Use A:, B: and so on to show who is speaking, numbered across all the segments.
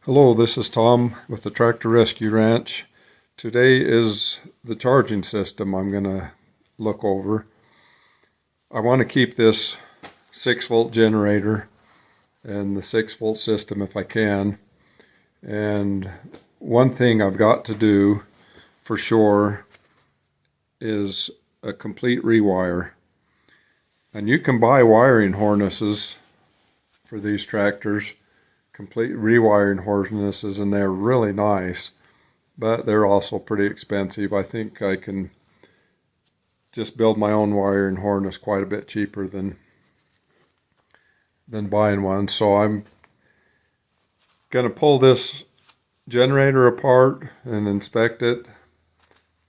A: Hello, this is Tom with the Tractor Rescue Ranch. Today is the charging system I'm going to look over. I want to keep this 6-volt generator and the 6-volt system if I can. And one thing I've got to do for sure is a complete rewire. And you can buy wiring harnesses for these tractors, complete rewiring harnesses, and they're really nice, but they're also pretty expensive. I think I can just build my own wiring harness quite a bit cheaper than buying one. So I'm going to pull this generator apart and inspect it,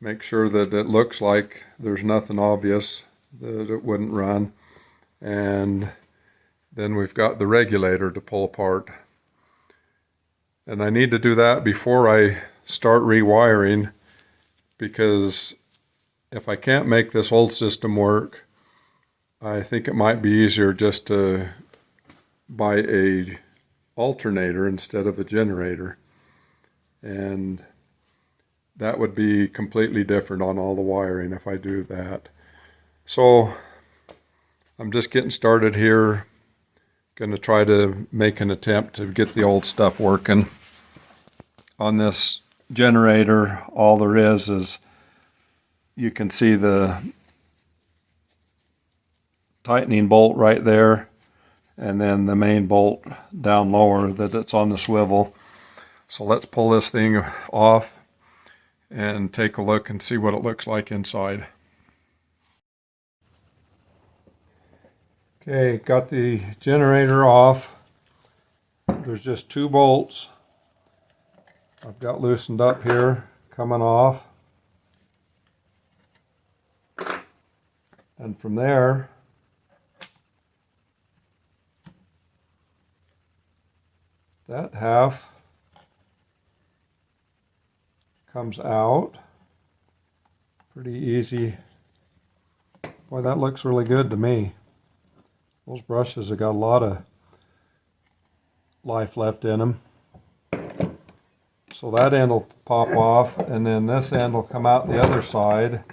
A: make sure that it looks like there's nothing obvious that it wouldn't run, and then we've got the regulator to pull apart. And I need to do that before I start rewiring, because if I can't make this old system work, I think it might be easier just to buy a alternator instead of a generator. And that would be completely different on all the wiring if I do that. So I'm just getting started here. Going to try to make an attempt to get the old stuff working. On this generator, all there is you can see the tightening bolt right there, and then the main bolt down lower that it's on the swivel. So let's pull this thing off and take a look and see what it looks like inside. Okay, got the generator off. There's just 2 bolts I've got loosened up here, coming off. And from there, that half comes out. Pretty easy. Boy, that looks really good to me. Those brushes have got a lot of life left in them. So that end will pop off, and then this end will come out the other side.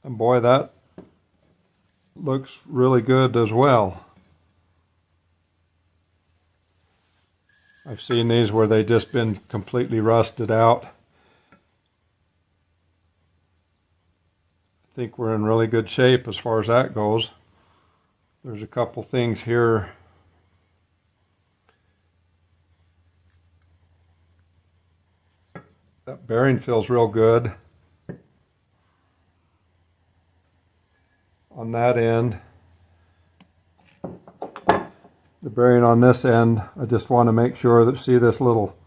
A: And boy, that looks really good as well. I've seen these where they've just been completely rusted out. I think we're in really good shape as far as that goes. There's a couple things here. That bearing feels real good on that end. The bearing on this end, I just want to make sure that, see this little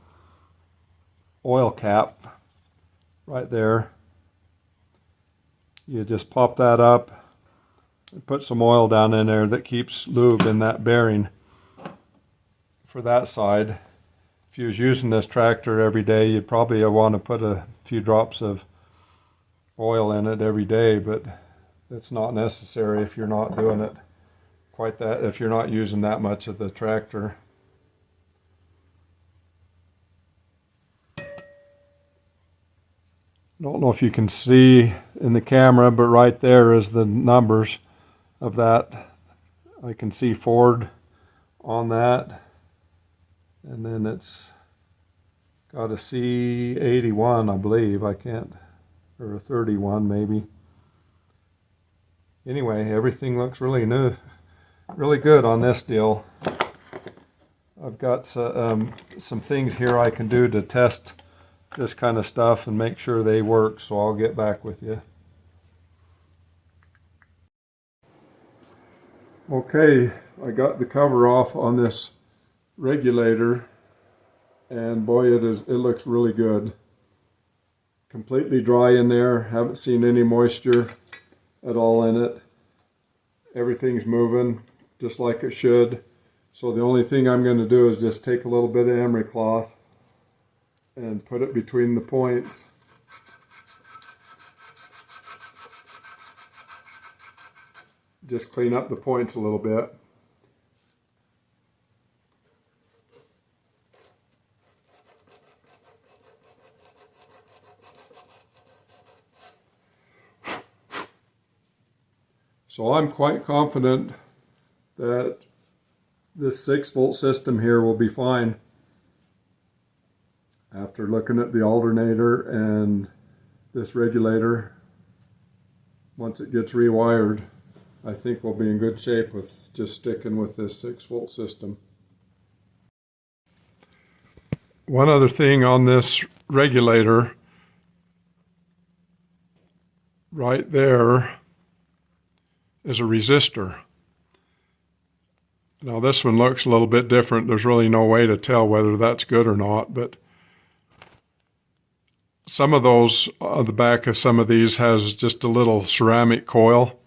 A: oil cap right there. You just pop that up and put some oil down in there that keeps lube in that bearing for that side. If you was using this tractor every day, you'd probably want to put a few drops of oil in it every day, but it's not necessary if you're not doing it quite that, if you're not using that much of the tractor. Don't know if you can see in the camera, but right there is the numbers of that. I can see Ford on that, and then it's got a C81, I believe. I can't, or a 31 maybe. Anyway, everything looks really new, really good on this deal. I've got some things here I can do to test this kind of stuff and make sure they work, so I'll get back with you. Okay, I got the cover off on this regulator, and boy, it looks really good. Completely dry in there, haven't seen any moisture at all in it. Everything's moving just like it should. So the only thing I'm going to do is just take a little bit of emery cloth and put it between the points. Just clean up the points a little bit. So I'm quite confident that this 6-volt system here will be fine. After looking at the alternator and this regulator, once it gets rewired, I think we'll be in good shape with just sticking with this 6-volt system. One other thing on this regulator, right there is a resistor. Now this one looks a little bit different. There's really no way to tell whether that's good or not, but some of those on the back of some of these has just a little ceramic coil,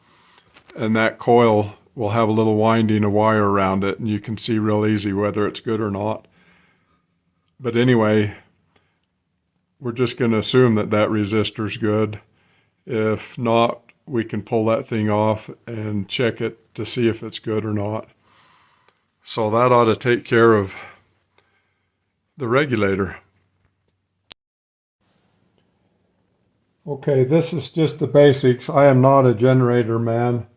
A: and that coil will have a little winding of wire around it, and you can see real easy whether it's good or not. But anyway, we're just going to assume that that resistor's good. If not, we can pull that thing off and check it to see if it's good or not. So that ought to take care of the regulator. Okay, this is just the basics. I am not a generator man,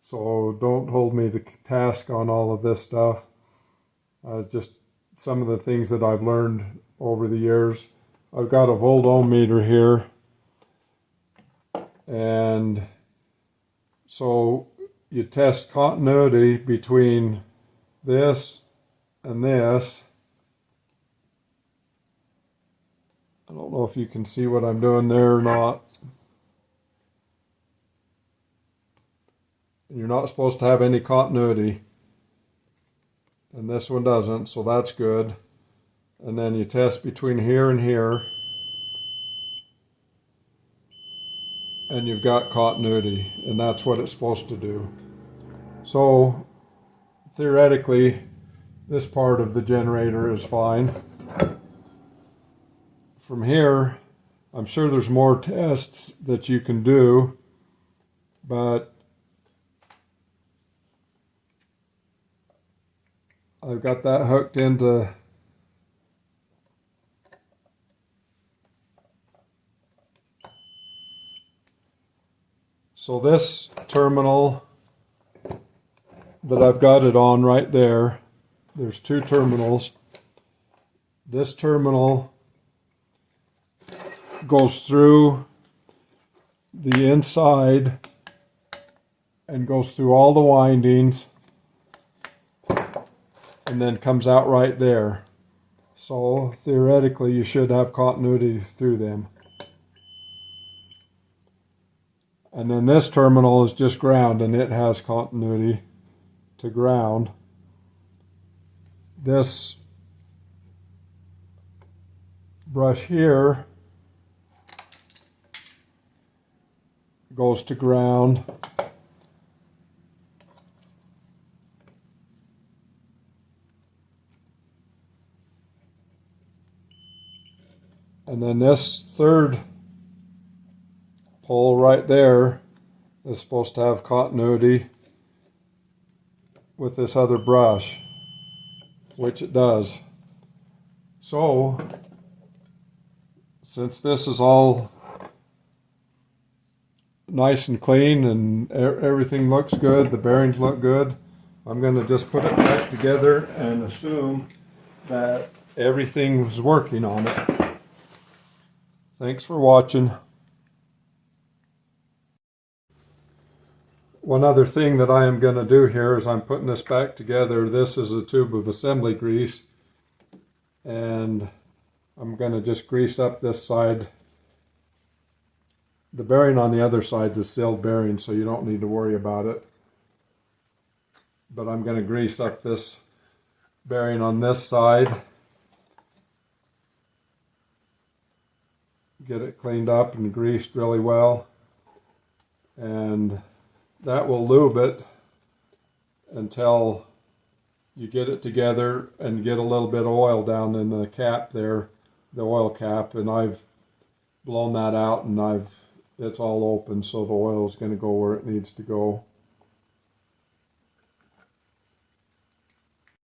A: so don't hold me to task on all of this stuff. Just some of the things that I've learned over the years. I've got a volt ohm meter here, and so you test continuity between this and this. I don't know if you can see what I'm doing there or not. You're not supposed to have any continuity, and this one doesn't, so that's good. And then you test between here and here, and you've got continuity, and that's what it's supposed to do. So theoretically, this part of the generator is fine. From here, I'm sure there's more tests that you can do, but I've got that hooked into so this terminal that I've got it on right there, there's two terminals. This terminal goes through the inside and goes through all the windings and then comes out right there. So theoretically you should have continuity through them. And then this terminal is just ground, and it has continuity to ground. This brush here goes to ground. And then this third pole right there is supposed to have continuity with this other brush, which it does. So since this is all nice and clean and everything looks good, the bearings look good, I'm going to just put it back together and assume that everything is working on it. Thanks for watching. One other thing that I am going to do here is I'm putting this back together. This is a tube of assembly grease, and I'm going to just grease up this side. The bearing on the other side is a sealed bearing, so you don't need to worry about it. But I'm going to grease up this bearing on this side. Get it cleaned up and greased really well. And that will lube it until you get it together and get a little bit of oil down in the cap there, the oil cap, and I've blown that out and it's all open, so the oil is going to go where it needs to go.